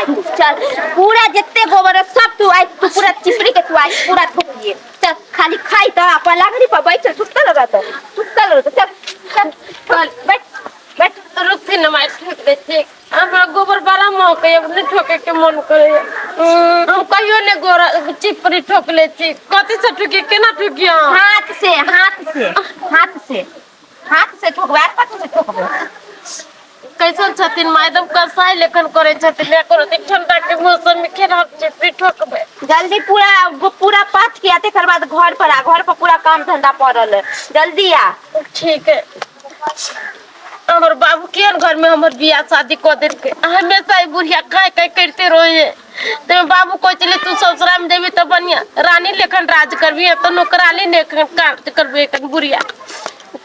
चल पूरा जितने गोबर है सब तू आज तू पूरा चिपड़ी के तू आज पूरा थूक दिए। चल खाली खाई तो अपन लागरी पर बैठ सुत्ता लगा तो चल चल चल बैठ बैठ रुक थे न मार ठोक दे ठीक हमरा गोबर बड़ा मौके अपने ठोके के मन करे हम कहियो ने गोरा चिपड़ी ठोक ले छी कथि से ठोकी केना ठोकिया हाथ से ठोकबा पत्थर से ठोकबो कैसन छथिन मैडम कसाई लेखन करे छथिन ने करो ठंडा के मौसम में केना चिपड़ी ठोकबे जल्दी पूरा पाठ के आते कर बाद घर पर पूरा काम धंधा पड़ल है जल्दी आ। ठीक है हमर बाबू के घर में हमर बियाह शादी कर दे के हमेशा बुढ़िया काय करते रहे ते बाबू कोई चले तू ससुरा में देवी तो बढ़िया रानी लेखन राज करबी तो नौकरानी लेखन कार्य करबे कन बुढ़िया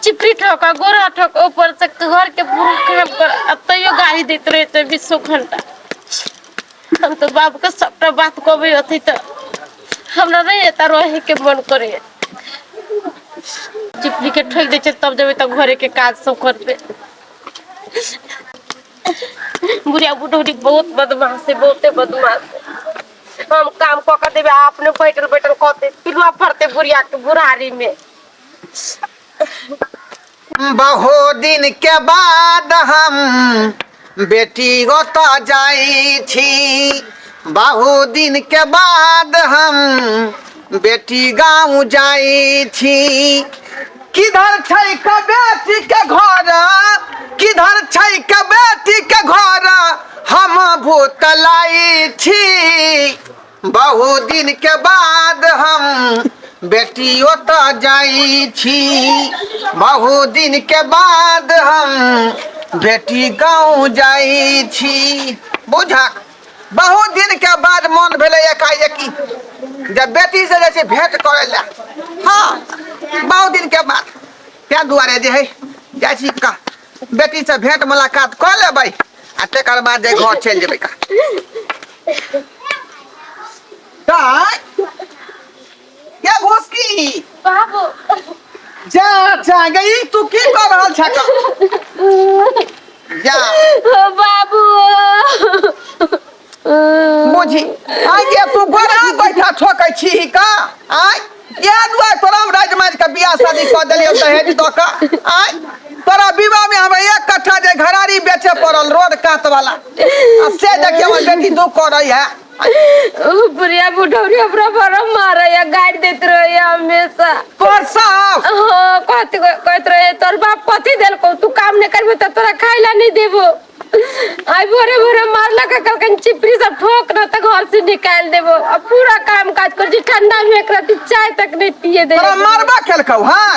चिपड़ी ठोका गोरा ठोका ऊपर से घर के पूरा काम कर तैयो गाड़ी देते रहे 20 घंटा हम तो बाबू के सबटा बात कहबे अथी तो हमरा नहीं एता रहे के मन करे चिपड़ी के ठोक दे तब जब तक घरे के काज सब करबे बुढ़िया बुढ़ी बहुत बदमाश है बहुते बदमाश है हम काम कर देबे आपने बैठल कहते पिलुआ फरते बुढ़िया के बुढ़ारी में। बहुत दिन के बाद हम बेटी गोता जाई थी बहुत दिन के बाद हम बेटी गाँव जाई थी किधर छै का बेटी के घर किधर छै का बेटी के घर हम भूतलाई थी बहुत दिन के बाद हम बेटी ओता जाई थी बहुत दिन के बाद हम बेटी गाँव जाई थी बुझा बहुत दिन के बाद मन भेले एकाएकी जब बेटी से जैसे भेंट करे ला हाँ बहुत दिन के बाद क्या दुआरे जे है जैसी का बेटी से भेंट मुलाकात कर लेबै आ तेकर बाद जे घर चल जेबै का क्या भोसकी बाबू जा गई तू की कर रहल छ जा बाबू बुझी आगे तू गोरा बैठा ठोकै छी का आय या दुआ तोरा राजमाज का बियाह शादी कर देलियो दहेज द का आय तोरा विवाह में हम एक कट्ठा जे घरारी बेचे पड़ल रोड कात वाला आ से देखियो हमर बेटी दुख कर रही है बुढ़िया बुढ़ौरी हमरा बड़ा मारे या गाड़ी देत रहे हमेशा तोर साफ हां कहत रहे तोर बाप कथि देल को तू काम नहीं करबे त तोरा खाइला नहीं देबो आई भोरे भोरे मारला का कल चिपड़ी सब ठोक न त घर से निकाल देबो अब पूरा काम काज कर जी ठंडा में एक रात चाय तक नहीं पिए दे तोरा मारबा खेलकौ हां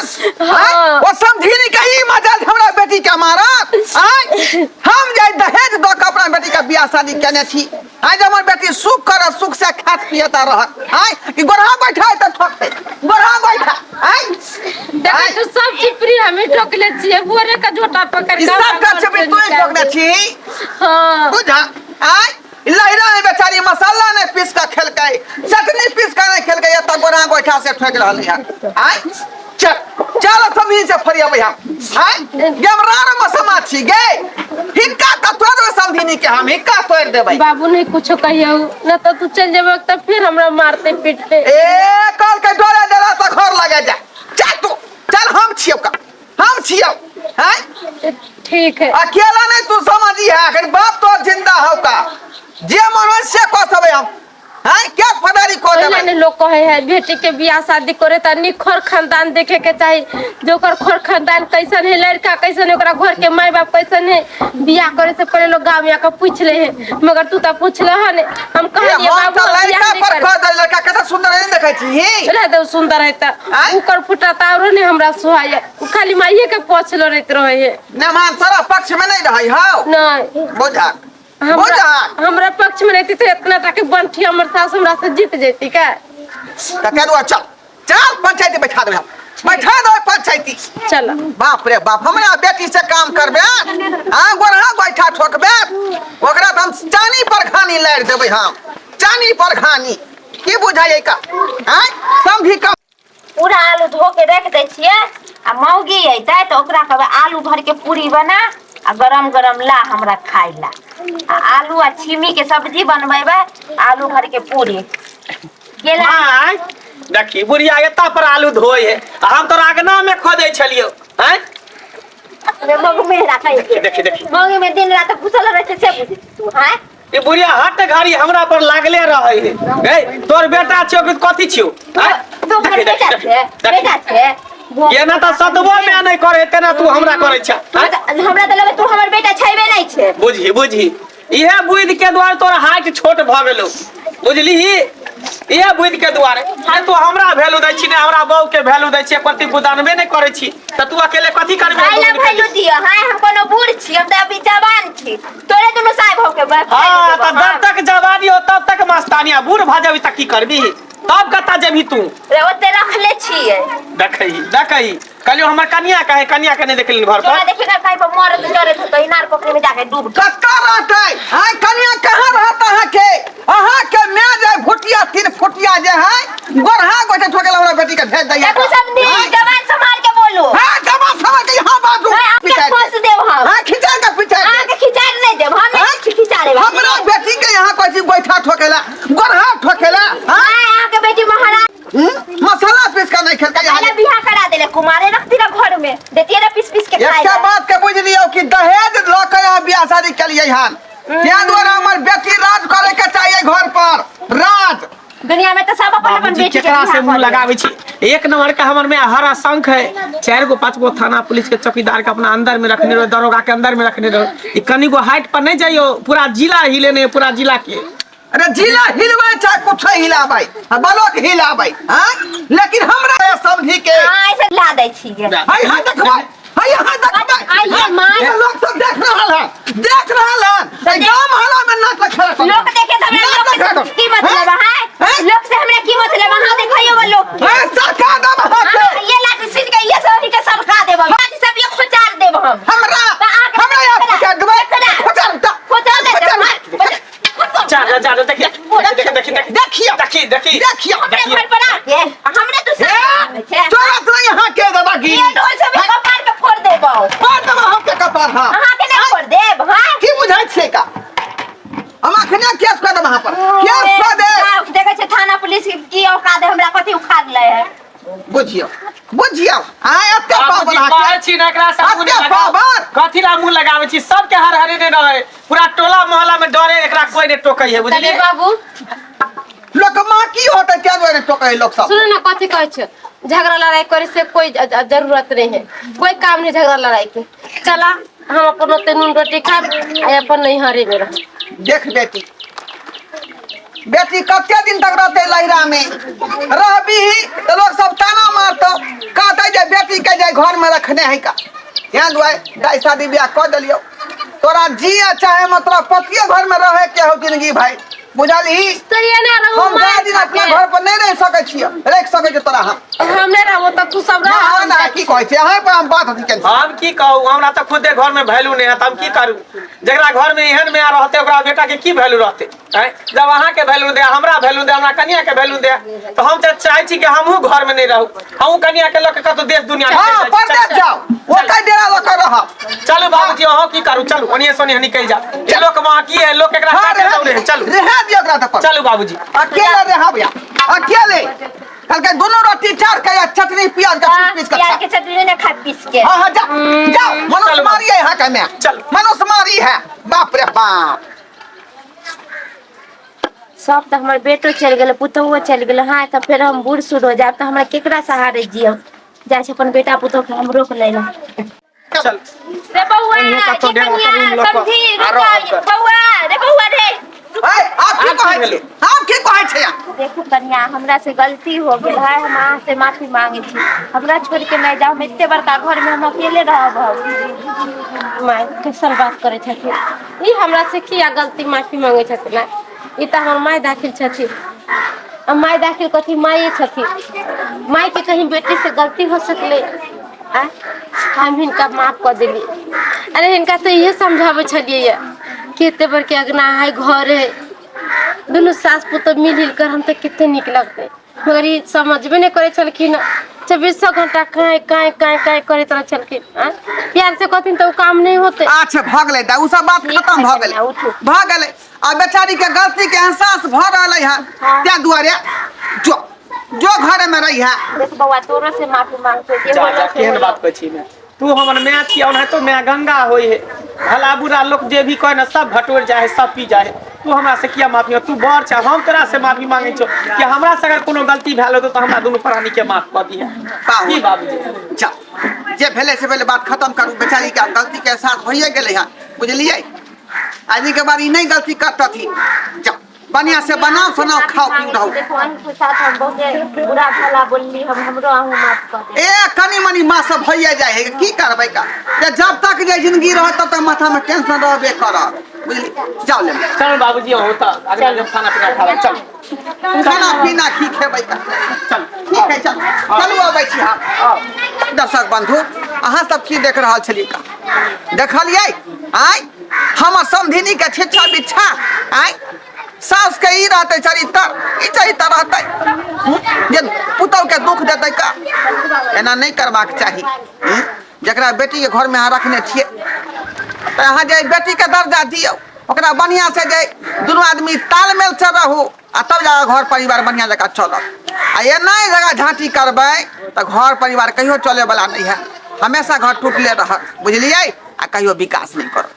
ओ समझीनी कहीं मजाल हमरा बेटी के मारत आय हम जाय दहेज द के अपना बेटी का बियाह शादी केने छी आज हमर बेटी सुख कर सुख से खात पियता रहत आय कि गोरहा बैठा त ठोकते गोरहा बैठा आय देखै तू सब चिपड़ी हमें ठोकले छिए बोरे का झोटा पकड़ के सब का चिपड़ी तू ठोकने छी हां बुझा आय लहरा है बेचारी मसाला ने पीस का खेलकै चटनी पीस का नहीं खेलकै त गोरहा बैठा से ठोक रहल है आय चल समझी से फरिया भैया आय गेमरान मसमा छी गे हिक्का त तोर समझीनी के हम हिक्का तोड़ देबै बाबू नहीं कुछ कहियो न तो तू चल जेबे त फिर हमरा मारते पीटते ए कल के डोरे देला त घर लगे जा चल तू चल हम छियो हैं ठीक है अकेला नहीं तू समझी है अगर बाप तो जिंदा हो का जे मनुष्य को सबे हम हैं क्या फदारी को देबे ने लोग कहे है बेटी के बियाह शादी करे त निखर खानदान देखे के चाहिए जोकर खर खानदान कैसन है लड़का कैसन है ओकरा घर के माय बाप कैसन है बियाह करे से पहले लोग गांव में आके पूछ ले है मगर तू त पूछला हन हम कहलिए बाबू लड़का पर खद लड़का कत सुंदर नहीं देखै छी रे दे सुंदर है त उकर फुटा तारो ने हमरा सुहाय खाली माइये के पोछलो रहत रहे है न मान सारा पक्ष में नहीं रहै हां नहीं बुझा हमरा पक्ष में रहती तो इतना तक बंठी हमर सास हमरा से जीत जेती का त कदुआ चल चल पंचायती बैठा दे पंचायती चल बाप रे बाप हमरा बेटी से काम करबे हां गोरहा बैठा ठोकबे ओकरा हम चानी पर खानी लाड़ देबै हम चानी पर खानी की बुझाइए का हैं समझी का पूरा आलू धो के रख दे छिए आ मौगी अइतै त ओकरा कहबै आलू भर के पूरी बना आ गरम गरम ला हमरा खाइला आलू आ छिमी के सब्जी बनबेबे, आलू भर के पूरी गेला। माय देखी बुढ़िया एता पर आलू धोए है, हम तो रागना में खोदे छलियो हैं। मग में रखै के देखी देखी मग में दिन रात घुसल रहै छै, से बुझी तू हैं। ये बुढ़िया हट घड़ी हमरा पर लागले रहे है। ए तोर बेटा छियो कि कथी छियो? तो घर बेटा छै, बेटा छै। ये ना तो सतबो में नहीं करे तेना तू हमरा करे छ। हमरा त लगे तू हमर बेटा छैबे नहीं छै। बुझी बुझी इहे बुझ के द्वार तोर हाइट छोट भ गेलो, बुझली? इहे बुझ के द्वारे हाय तू हमरा वैल्यू दै छी ने, हमरा बहू के वैल्यू दै छी, प्रति बुदानबे नहीं करे छी त तू अकेले कथी करबे? आइला वैल्यू दियो। हाय हम कोनो बूढ़ छी, हम त अभी जवान छी। तोरे दुनु साहब हो के बात। हां त जब तक जवानी हो तब तक मस्तानिया, बूढ़ भ जाबी त की करबी? तब कता जेबी तू? रे ओते रखले छिए। देखई कलियो हमर कन्या कहे, कन्या के नहीं देखलिन घर तोरा पर। देखे का काई पर मरत डरे तो इनार पोखरी में जाके डूब। कत्ता रहते हाय कन्या कहाँ रहता है के? अहाँ के मैं जे भुटिया तीन फुटिया जे है गोरहा गोटे ठोकेला हमरा बेटी के भेज दैया। देखो सब दिन जवान संभाल के बोलो। हां जवान समझ के यहां बाजू। आके फंस देव हम। हां खिचा के पीछे आके खिचाड़ नहीं देव हम, नहीं खिचा रे। हमरा बेटी के यहाँ कोई चीज बैठा ठोकेला, गोरहा ठोकेला। हां हां आके बेटी महाराज मसाला पीस के नहीं खेलका आला बियाह करा देले, कुमारे रखती ना घर में, देती ना पीस पीस के खाए। एक बात के बुझ लियो कि दहेज लो के यहाँ बियाह शादी के लिए हन क्या द्वारा हमर बेटी राज करे के चाहिए घर पर, राज। दुनिया में तो सब अपन अपन बाबूजी बेटी के केकरा से बियाह मुंह कर ले। लगावे छी? एक नंबर का हमर में हरा शंख है, 4 गो 5 गो थाना पुलिस के चौकीदार के अपना अंदर में रखने रहो, दरोगा के अंदर में रखने रहो। ई कनी गो हाइट पर नहीं जाइयो, पूरा जिला हिले ने, पूरा जिला के। अरे जिला हिलवे चाहे कुछ हिलाबै, ब्लॉक हिलाबै, हां लेकिन हमरा समझी के हां ऐसे ला दै छिए। हाय हां देखबै, हाय हां देखबै, आइए मां लोग सब देख रहल है, देख रहल है। गांव मोहल्ला में नाच लखा लोग देखे तो हमरा लोग की मतलब है? लोग से हमरा की मतलब? हां देखियो वो लोग हां सरकार दब हाथ ये लाठी सीट के ये सोनी के सरका देब, बाकी सब ये खुचार देब हम। हमरा या खुचार देबै, खुचार द खुचार दे। जा देखिए अपने घर पर आके हमने तो सब छे। चोरत नहीं यहाँ के दादागी ये ढोल से भी कपार पे फोड़ देबो। फोड़ देबो हम के कपार। हां अहाँ के नहीं फोड़ देब। हां की बुझाइ छे का? हम अखने केस कर देब वहां पर, केस कर दे। देखे छे थाना पुलिस की औकात है, हमरा कथि उखाड़ ले है। बुझियो हां अत्ते पावर कहै छी ना एकरा सब मुंह लगाव, कथी ला मुंह लगावे छी? सब के हर हरे ने रहे, पूरा टोला मोहल्ला में डरे, एकरा कोई ने टोकै है, बुझलिए? बाबू लोक मां की होते क्या दोने टोकै लोग सब? सुनो ना कथी कहै छ, झगड़ा लड़ाई करे से कोई जरूरत नहीं है, कोई काम नहीं झगड़ा लड़ाई के। चला हम अपन ओते नून रोटी खा अपन नहीं हरे में रह। देख बेटी कते दिन तक रहते लहरा में रहबी तो लोग सब ताना मारतो, कहते जे बेटी के जे घर में रखने है का। यहाँ दुआई दाई शादी ब्याह कर दिलियो, तोरा जिया चाहे मतलब पतिये घर में रहे के हो जिंदगी भाई, बुझाली? तो ये ना रहू हम मार दिन अपने घर पर नहीं रह सके छियो, रह सके छ तोरा। हम हमने रहू त तू सब रह। ना की कहै छै अहाँ पर हम बात होती हम की कहू, हमरा तो खुदे घर में वैल्यू नहीं है, हम की करू? जकरा घर में एहन में रहते ओकरा बेटा के की वैल्यू रहते हैं? जब अहाँ के वैल्यू दे, हमरा वैल्यू दे, हमरा कन्या के वैल्यू दे, तो हम चाहे छी कि हमहू घर में नहीं रहू, हमहू कन्या के लोग कतो देश दुनिया में हां परदेश जाओ, ओतै डेरा लग रह। चलू बाबूजी अहाँ की करू, चलू ओनिए सोनिए निकल जा। ये लोग वहां की है, लोग एकरा काटे दौड़े हैं, चलू रह दियो एकरा तक। चलू बाबूजी अकेले रहबिया, अकेले कल के दोनों रोटी चार के चटनी प्याज का पीस कर प्याज के चटनी ने खा पीस के। हां जाओ मनुष्य मारी है यहाँ का मैं, चल मनुष्य मारी है, बाप रे बाप। सब तो हमारे बेटो चल गेल, पुतहुओ चल गेल। हाँ तो फिर हम बूढ़ सूढ़ हो जाब तो हमरा केकरा सहारे जियब? जाय छै अपन बेटा पुतहु के हम रोक ले। चल रे बउआ की कनिया समझी रुका बउआ, रे बउआ रे आप की कहै छी? आप की कहै छी? देखो कन्या हमरा से गलती हो गेल है, हम अहाँ से माफी मांगे छी। हमरा छोड़ के नहीं जाओ, हम इतने बड़का घर में हम अकेले रहब। माय कैसन बात करे छथिन? ई हमरा से किया गलती माफी मांगे छथिन? ई त हमर माय दाखिल छथिन, अब माय दाखिल कथी माये छथिन। माय के कहीं बेटी से गलती हो सकले, हम हिनका माफ कर दिली। अरे हिनका तो ये समझावे छलिए कि एते बड़ के अगना है, घर है, दोनों सास पुतोह मिल कर हम तो कितने निक लगते, मगर ये समझबे नहीं करे छलखिन 24 घंटा काहे काहे काहे काहे करत रह चलके प्यार से कहथिन तो काम नहीं होते। अच्छा भग ले उ सब बात खत्म भ गेलै भ गेलै। आ बेचारी के गलती के एहसास भ रहलै है त्या दुआरे जो घर में रही है। देख बउआ तोरो से माफी मांगते जे जा होला जा से केहन होला। बात कहै छी मैं तू हमर मैं छी और तो मैं गंगा होई है भला बुरा लोग जे भी कहे ना सब भटोर जाए है सब पी जाए है। तू हमरा से किया माफी तू बड़ छ हम तोरा से माफी मांगे छो कि हमरा से अगर कोनो गलती भेल हो तो हमरा दोनों प्राणी के माफ कर दिया की बाबूजी। जा जे भेले से पहले बात खत्म करू। बेचारी के गलती के एहसास भइए गेलै है बुझलिए। आदमी के बार ई नहीं गलती करता थी। जा बढ़िया से बनाओ सुनाओ खाओ पी रहो। देखो अहीं के साथ हम बहुत बुरा भला बोलली हमरो आहू माफ कर दे। ए कनी मनी माँ सब भइए जाए है की करबै का। जे जब तक जे जिंदगी रहत तब तक माथा में टेंशन रहबे करत बुझली। जाओ ले चल बाबूजी होता अगला जब खाना पीना खा चल खाना पीना की खेबै का। चल ठीक है चल चलू अबै छी हम। दर्शक बंधु अहाँ सब की देख रहल छलिए का देखलिए आय हमर समधिनी के छिछा बिछा आय सास के ई रहते चरित्र ई चरित्र रहते जे पुतौ के दुख देते का एना नहीं करबाक चाही। जकरा बेटी के घर में अहाँ रखने छिए तो अहाँ जे बेटी के दर्जा दियो ओकरा बढ़िया से जे दोनों आदमी तालमेल से रहू आ तब जाकर घर परिवार बढ़िया जगह चलत। आ ये नहीं जगह झांटी करबै तो घर परिवार कहियो चले वाला नहीं है। हमेशा घर टूटले रहत बुझलिए आ कहियो विकास नहीं करत।